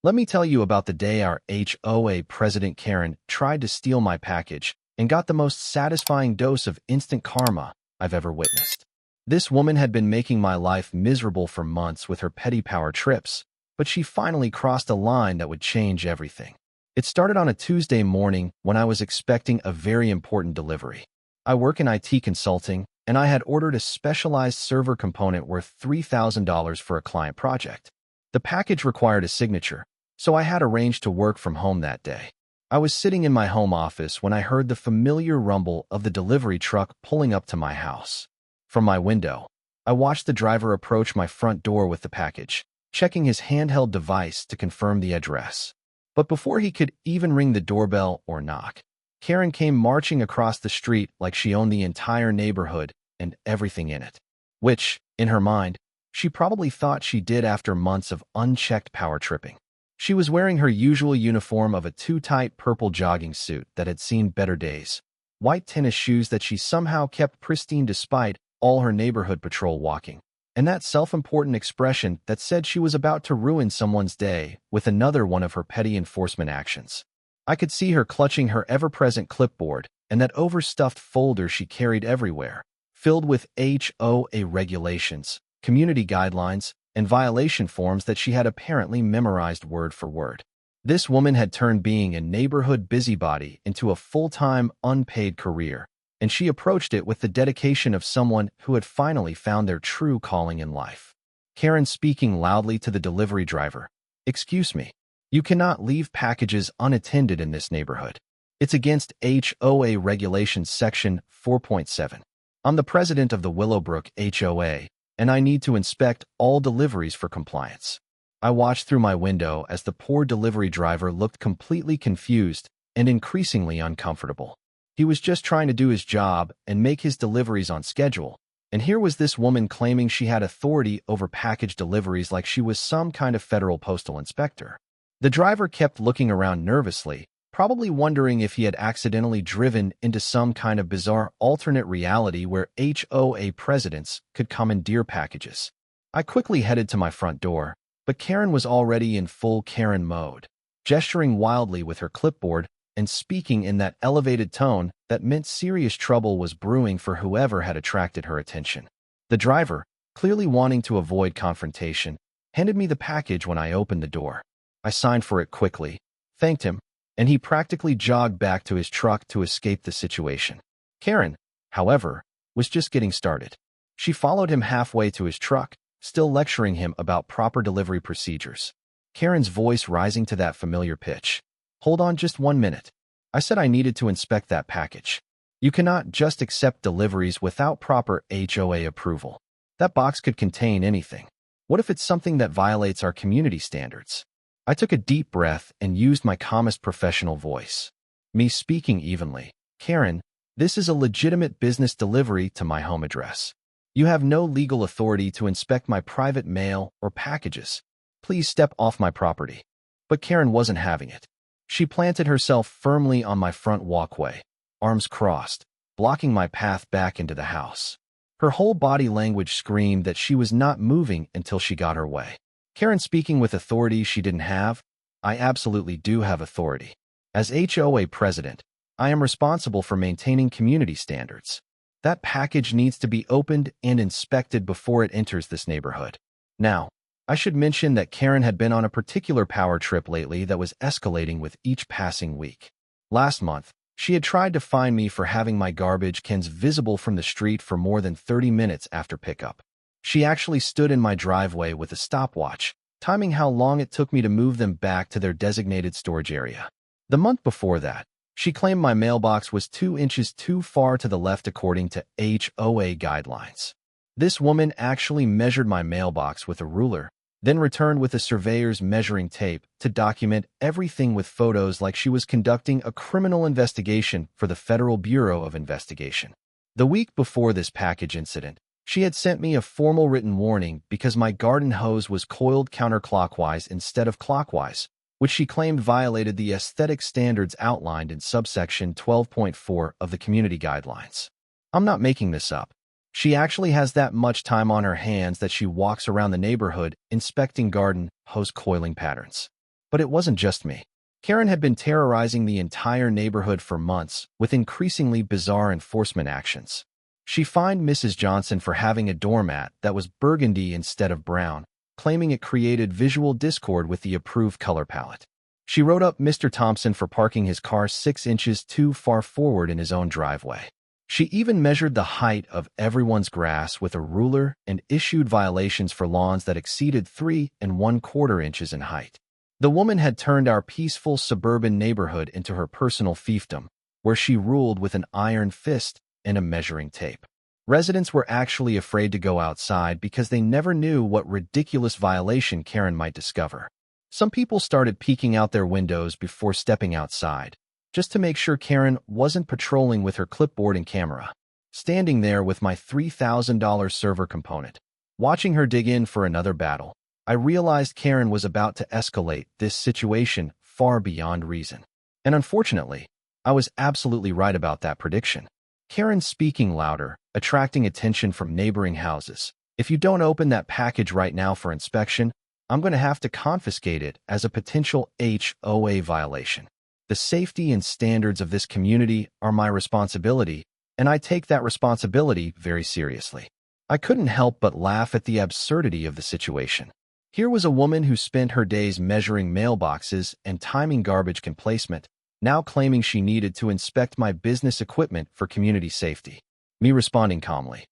Let me tell you about the day our HOA president Karen tried to steal my package and got the most satisfying dose of instant karma I've ever witnessed. This woman had been making my life miserable for months with her petty power trips, but she finally crossed a line that would change everything. It started on a Tuesday morning when I was expecting a very important delivery. I work in IT consulting, and I had ordered a specialized server component worth $3,000 for a client project. The package required a signature, so I had arranged to work from home that day. I was sitting in my home office when I heard the familiar rumble of the delivery truck pulling up to my house. From my window, I watched the driver approach my front door with the package, checking his handheld device to confirm the address. But before he could even ring the doorbell or knock, Karen came marching across the street like she owned the entire neighborhood and everything in it, which, in her mind, she probably thought she did after months of unchecked power tripping. She was wearing her usual uniform of a too-tight purple jogging suit that had seen better days, white tennis shoes that she somehow kept pristine despite all her neighborhood patrol walking, and that self-important expression that said she was about to ruin someone's day with another one of her petty enforcement actions. I could see her clutching her ever-present clipboard and that overstuffed folder she carried everywhere, filled with HOA regulations, community guidelines, and violation forms that she had apparently memorized word for word. This woman had turned being a neighborhood busybody into a full-time, unpaid career, and she approached it with the dedication of someone who had finally found their true calling in life. Karen speaking loudly to the delivery driver, "Excuse me, you cannot leave packages unattended in this neighborhood. It's against HOA Regulations Section 4.7. I'm the president of the Willowbrook HOA, and I need to inspect all deliveries for compliance." I watched through my window as the poor delivery driver looked completely confused and increasingly uncomfortable. He was just trying to do his job and make his deliveries on schedule, and here was this woman claiming she had authority over package deliveries like she was some kind of federal postal inspector. The driver kept looking around nervously, probably wondering if he had accidentally driven into some kind of bizarre alternate reality where HOA presidents could commandeer packages. I quickly headed to my front door, but Karen was already in full Karen mode, gesturing wildly with her clipboard and speaking in that elevated tone that meant serious trouble was brewing for whoever had attracted her attention. The driver, clearly wanting to avoid confrontation, handed me the package when I opened the door. I signed for it quickly, thanked him, and he practically jogged back to his truck to escape the situation. Karen, however, was just getting started. She followed him halfway to his truck, still lecturing him about proper delivery procedures. Karen's voice rising to that familiar pitch. "Hold on just 1 minute. I said I needed to inspect that package. You cannot just accept deliveries without proper HOA approval. That box could contain anything. What if it's something that violates our community standards?" I took a deep breath and used my calmest professional voice. Me speaking evenly. "Karen, this is a legitimate business delivery to my home address. You have no legal authority to inspect my private mail or packages. Please step off my property." But Karen wasn't having it. She planted herself firmly on my front walkway, arms crossed, blocking my path back into the house. Her whole body language screamed that she was not moving until she got her way. Karen speaking with authority she didn't have. I absolutely do have authority. As HOA president, I am responsible for maintaining community standards. That package needs to be opened and inspected before it enters this neighborhood. Now, I should mention that Karen had been on a particular power trip lately that was escalating with each passing week. Last month, she had tried to fine me for having my garbage cans visible from the street for more than 30 minutes after pickup. She actually stood in my driveway with a stopwatch, timing how long it took me to move them back to their designated storage area. The month before that, she claimed my mailbox was 2 inches too far to the left according to HOA guidelines. This woman actually measured my mailbox with a ruler, then returned with a surveyor's measuring tape to document everything with photos like she was conducting a criminal investigation for the Federal Bureau of Investigation. The week before this package incident, she had sent me a formal written warning because my garden hose was coiled counterclockwise instead of clockwise, which she claimed violated the aesthetic standards outlined in subsection 12.4 of the community guidelines. I'm not making this up. She actually has that much time on her hands that she walks around the neighborhood inspecting garden hose coiling patterns. But it wasn't just me. Karen had been terrorizing the entire neighborhood for months with increasingly bizarre enforcement actions. She fined Mrs. Johnson for having a doormat that was burgundy instead of brown, claiming it created visual discord with the approved color palette. She wrote up Mr. Thompson for parking his car 6 inches too far forward in his own driveway. She even measured the height of everyone's grass with a ruler and issued violations for lawns that exceeded 3¼ inches in height. The woman had turned our peaceful suburban neighborhood into her personal fiefdom, where she ruled with an iron fist and a measuring tape. Residents were actually afraid to go outside because they never knew what ridiculous violation Karen might discover. Some people started peeking out their windows before stepping outside, just to make sure Karen wasn't patrolling with her clipboard and camera. Standing there with my $3,000 server component, watching her dig in for another battle, I realized Karen was about to escalate this situation far beyond reason. And unfortunately, I was absolutely right about that prediction. Karen speaking louder, attracting attention from neighboring houses. If you don't open that package right now for inspection, I'm going to have to confiscate it as a potential HOA violation. The safety and standards of this community are my responsibility, and I take that responsibility very seriously. I couldn't help but laugh at the absurdity of the situation. Here was a woman who spent her days measuring mailboxes and timing garbage can placement, now claiming she needed to inspect my business equipment for community safety. Me responding calmly,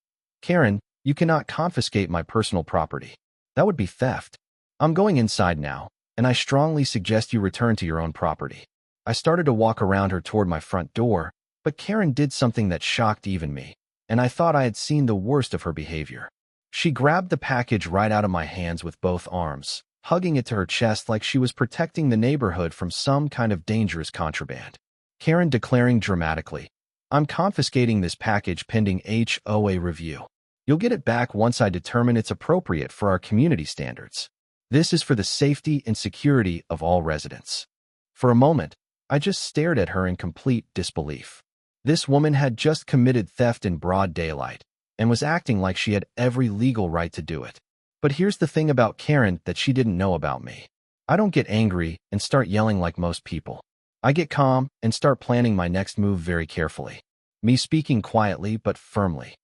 "Karen, you cannot confiscate my personal property. That would be theft. I'm going inside now, and I strongly suggest you return to your own property." I started to walk around her toward my front door, but Karen did something that shocked even me, and I thought I had seen the worst of her behavior. She grabbed the package right out of my hands with both arms, hugging it to her chest like she was protecting the neighborhood from some kind of dangerous contraband. Karen declaring dramatically, "I'm confiscating this package pending HOA review. You'll get it back once I determine it's appropriate for our community standards. This is for the safety and security of all residents." For a moment, I just stared at her in complete disbelief. This woman had just committed theft in broad daylight and was acting like she had every legal right to do it. But here's the thing about Karen that she didn't know about me. I don't get angry and start yelling like most people. I get calm and start planning my next move very carefully. Me speaking quietly but firmly.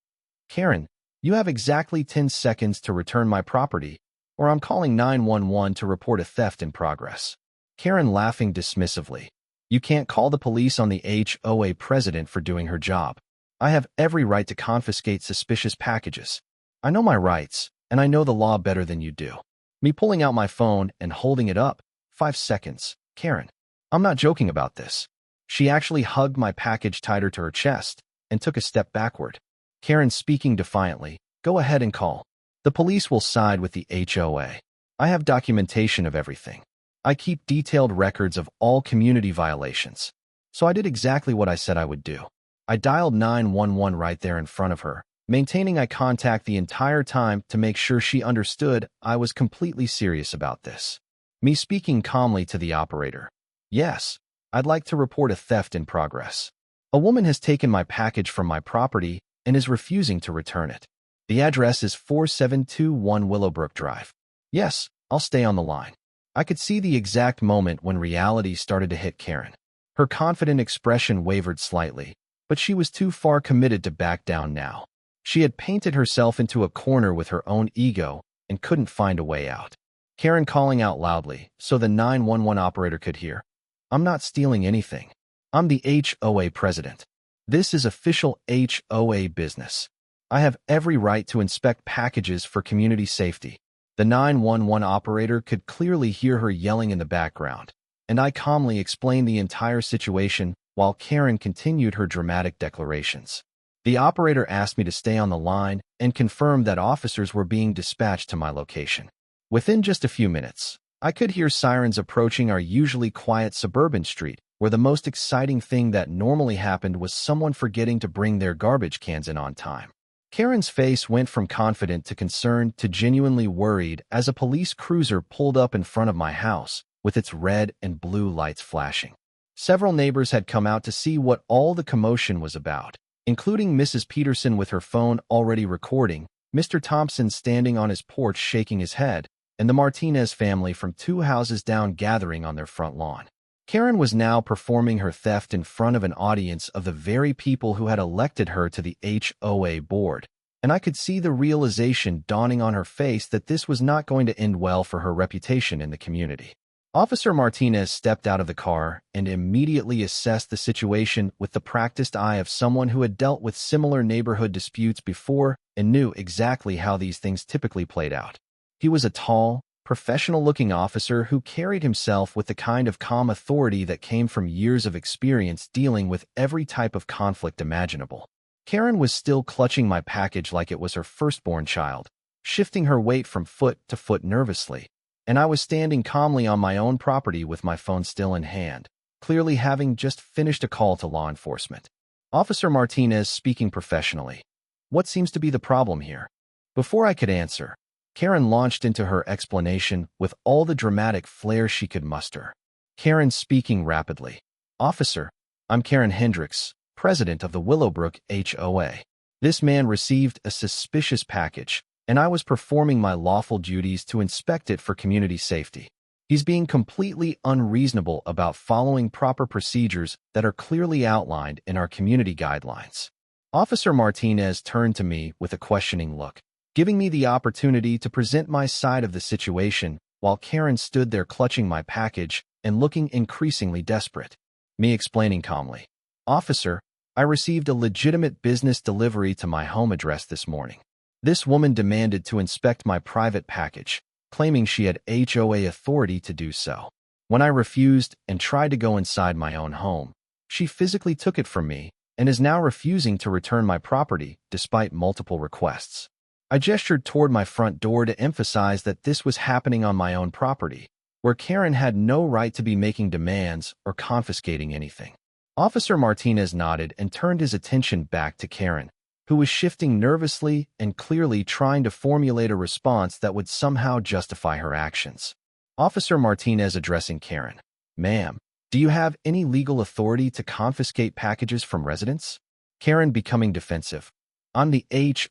"Karen, you have exactly 10 seconds to return my property, or I'm calling 911 to report a theft in progress." Karen laughing dismissively. "You can't call the police on the HOA president for doing her job. I have every right to confiscate suspicious packages. I know my rights, and I know the law better than you do." Me pulling out my phone and holding it up. 5 seconds. "Karen, I'm not joking about this." She actually hugged my package tighter to her chest and took a step backward. Karen speaking defiantly, "Go ahead and call. The police will side with the HOA. I have documentation of everything. I keep detailed records of all community violations." So I did exactly what I said I would do. I dialed 911 right there in front of her, maintaining eye contact the entire time to make sure she understood I was completely serious about this. Me speaking calmly to the operator, "Yes, I'd like to report a theft in progress. A woman has taken my package from my property and is refusing to return it. The address is 4721 Willowbrook Drive." "Yes, I'll stay on the line." I could see the exact moment when reality started to hit Karen. Her confident expression wavered slightly, but she was too far committed to back down now. She had painted herself into a corner with her own ego and couldn't find a way out. Karen calling out loudly so the 911 operator could hear, "I'm not stealing anything. I'm the HOA president. This is official HOA business. I have every right to inspect packages for community safety." The 911 operator could clearly hear her yelling in the background, and I calmly explained the entire situation while Karen continued her dramatic declarations. The operator asked me to stay on the line and confirmed that officers were being dispatched to my location. Within just a few minutes, I could hear sirens approaching our usually quiet suburban street, where the most exciting thing that normally happened was someone forgetting to bring their garbage cans in on time. Karen's face went from confident to concerned to genuinely worried as a police cruiser pulled up in front of my house with its red and blue lights flashing. Several neighbors had come out to see what all the commotion was about, including Mrs. Peterson with her phone already recording, Mr. Thompson standing on his porch shaking his head, and the Martinez family from 2 houses down gathering on their front lawn. Karen was now performing her theft in front of an audience of the very people who had elected her to the HOA board, and I could see the realization dawning on her face that this was not going to end well for her reputation in the community. Officer Martinez stepped out of the car and immediately assessed the situation with the practiced eye of someone who had dealt with similar neighborhood disputes before and knew exactly how these things typically played out. He was a tall, professional-looking officer who carried himself with the kind of calm authority that came from years of experience dealing with every type of conflict imaginable. Karen was still clutching my package like it was her firstborn child, shifting her weight from foot to foot nervously, and I was standing calmly on my own property with my phone still in hand, clearly having just finished a call to law enforcement. Officer Martinez speaking professionally. What seems to be the problem here? Before I could answer, Karen launched into her explanation with all the dramatic flair she could muster. Karen speaking rapidly. Officer, I'm Karen Hendricks, president of the Willowbrook HOA. This man received a suspicious package, and I was performing my lawful duties to inspect it for community safety. He's being completely unreasonable about following proper procedures that are clearly outlined in our community guidelines. Officer Martinez turned to me with a questioning look, giving me the opportunity to present my side of the situation while Karen stood there clutching my package and looking increasingly desperate. Me explaining calmly, Officer, I received a legitimate business delivery to my home address this morning. This woman demanded to inspect my private package, claiming she had HOA authority to do so. When I refused and tried to go inside my own home, she physically took it from me and is now refusing to return my property despite multiple requests. I gestured toward my front door to emphasize that this was happening on my own property, where Karen had no right to be making demands or confiscating anything. Officer Martinez nodded and turned his attention back to Karen, who was shifting nervously and clearly trying to formulate a response that would somehow justify her actions. Officer Martinez addressing Karen. Ma'am, do you have any legal authority to confiscate packages from residents? Karen becoming defensive. I'm the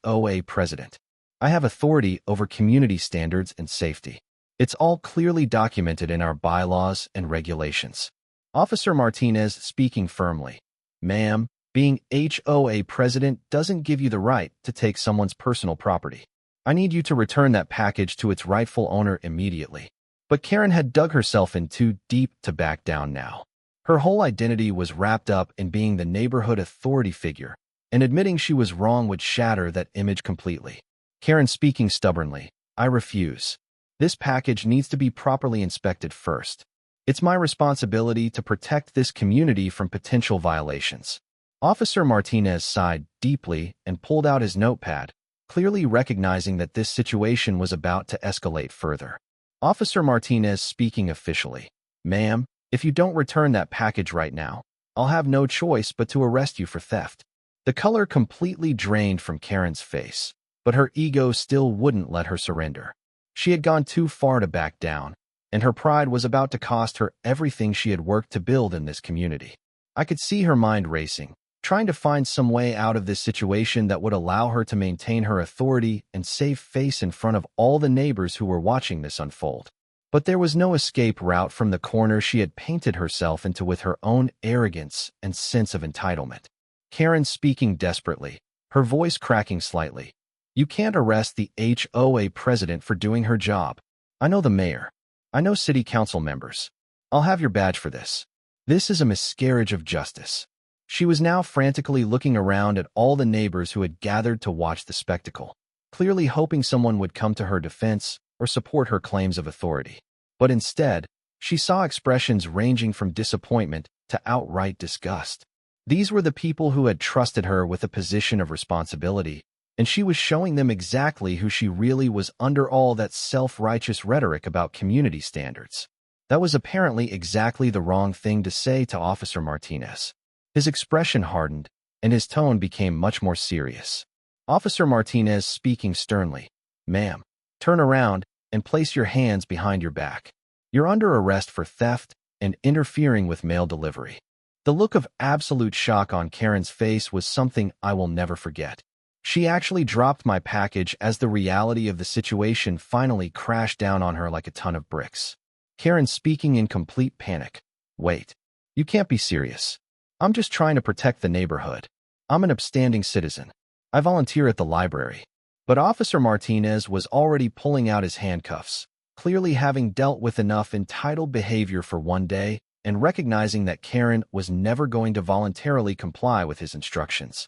HOA president. I have authority over community standards and safety. It's all clearly documented in our bylaws and regulations. Officer Martinez speaking firmly. Ma'am, being HOA president doesn't give you the right to take someone's personal property. I need you to return that package to its rightful owner immediately. But Karen had dug herself in too deep to back down now. Her whole identity was wrapped up in being the neighborhood authority figure, and admitting she was wrong would shatter that image completely. Karen speaking stubbornly. I refuse. This package needs to be properly inspected first. It's my responsibility to protect this community from potential violations. Officer Martinez sighed deeply and pulled out his notepad, clearly recognizing that this situation was about to escalate further. Officer Martinez speaking officially. Ma'am, if you don't return that package right now, I'll have no choice but to arrest you for theft. The color completely drained from Karen's face, but her ego still wouldn't let her surrender. She had gone too far to back down, and her pride was about to cost her everything she had worked to build in this community. I could see her mind racing, trying to find some way out of this situation that would allow her to maintain her authority and save face in front of all the neighbors who were watching this unfold. But there was no escape route from the corner she had painted herself into with her own arrogance and sense of entitlement. Karen speaking desperately, her voice cracking slightly. You can't arrest the HOA president for doing her job. I know the mayor. I know city council members. I'll have your badge for this. This is a miscarriage of justice. She was now frantically looking around at all the neighbors who had gathered to watch the spectacle, clearly hoping someone would come to her defense or support her claims of authority. But instead, she saw expressions ranging from disappointment to outright disgust. These were the people who had trusted her with a position of responsibility, and she was showing them exactly who she really was under all that self-righteous rhetoric about community standards. That was apparently exactly the wrong thing to say to Officer Martinez. His expression hardened, and his tone became much more serious. Officer Martinez speaking sternly. Ma'am, turn around and place your hands behind your back. You're under arrest for theft and interfering with mail delivery. The look of absolute shock on Karen's face was something I will never forget. She actually dropped my package as the reality of the situation finally crashed down on her like a ton of bricks. Karen speaking in complete panic. Wait, you can't be serious. I'm just trying to protect the neighborhood. I'm an upstanding citizen. I volunteer at the library. But Officer Martinez was already pulling out his handcuffs, clearly having dealt with enough entitled behavior for one day and recognizing that Karen was never going to voluntarily comply with his instructions.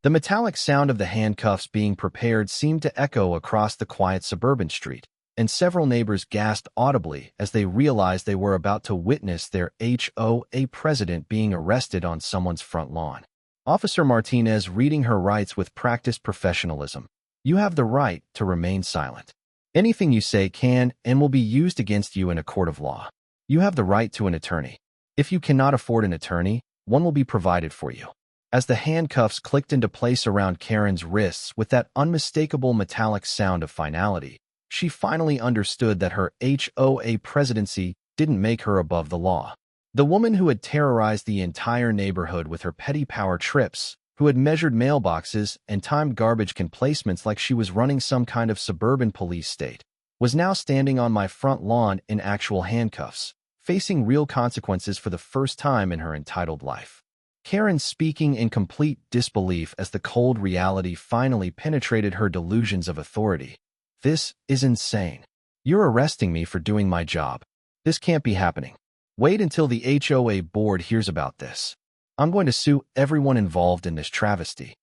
The metallic sound of the handcuffs being prepared seemed to echo across the quiet suburban street, and several neighbors gasped audibly as they realized they were about to witness their HOA president being arrested on someone's front lawn. Officer Martinez reading her rights with practiced professionalism. You have the right to remain silent. Anything you say can and will be used against you in a court of law. You have the right to an attorney. If you cannot afford an attorney, one will be provided for you. As the handcuffs clicked into place around Karen's wrists with that unmistakable metallic sound of finality, she finally understood that her HOA presidency didn't make her above the law. The woman who had terrorized the entire neighborhood with her petty power trips, who had measured mailboxes and timed garbage can placements like she was running some kind of suburban police state, was now standing on my front lawn in actual handcuffs, facing real consequences for the first time in her entitled life. Karen speaking in complete disbelief as the cold reality finally penetrated her delusions of authority. This is insane. You're arresting me for doing my job. This can't be happening. Wait until the HOA board hears about this. I'm going to sue everyone involved in this travesty.